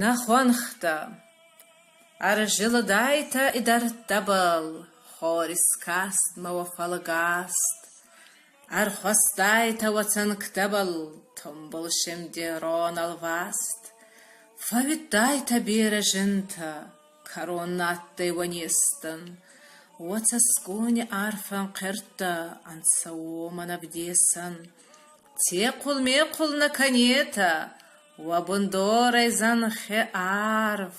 Нахуанхта. Аржилдайта идар табал. Хорис каст мавафалагаст. Архвастайта вацанктабал. Томбал шемде роналваст. Фавитайта бережинта. Коронатта иванистан. Вацаскуни арфан қырта. Ансаоман абдесан. Текул мекул наконета. Вабундорай занхе арв.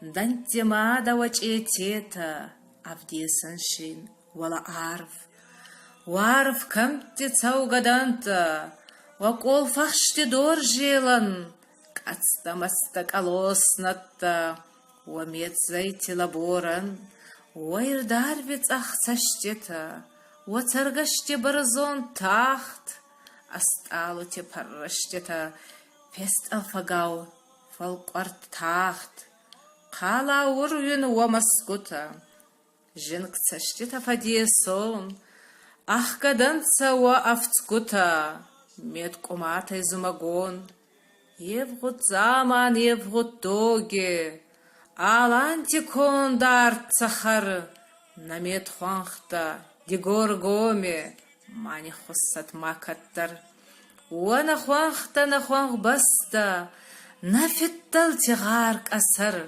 Дантимада вачетета. Авдесан шин вала арв. Варв камти цаугаданта. Вакол фахшти доржелан. Кацтамаста колоснатта. Вамецзайти лаборан. Вайрдарвец ахцаштета. Вацаргашти барзон тахт. Асталути парраштета. Фест алфагау. Фалкварт тахт. Кала урвин уамаскута. Жинкцаштета фадиесон. Ахкаданца ва авцкута. Медкумата изумагон. Евгут заман евгут доге. Алантикон дарцахар. Намет хуанхта. Дигоргоме. Мани хуссат макаттар. Уана хуанхта на хуанх баста. Нафиттал тигарк асар.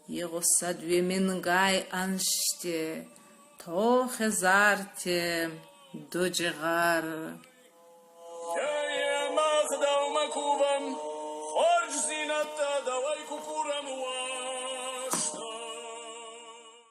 Егуса двемингай анште. Тохезарте. Доджигар. يا ماخذ ومكوبا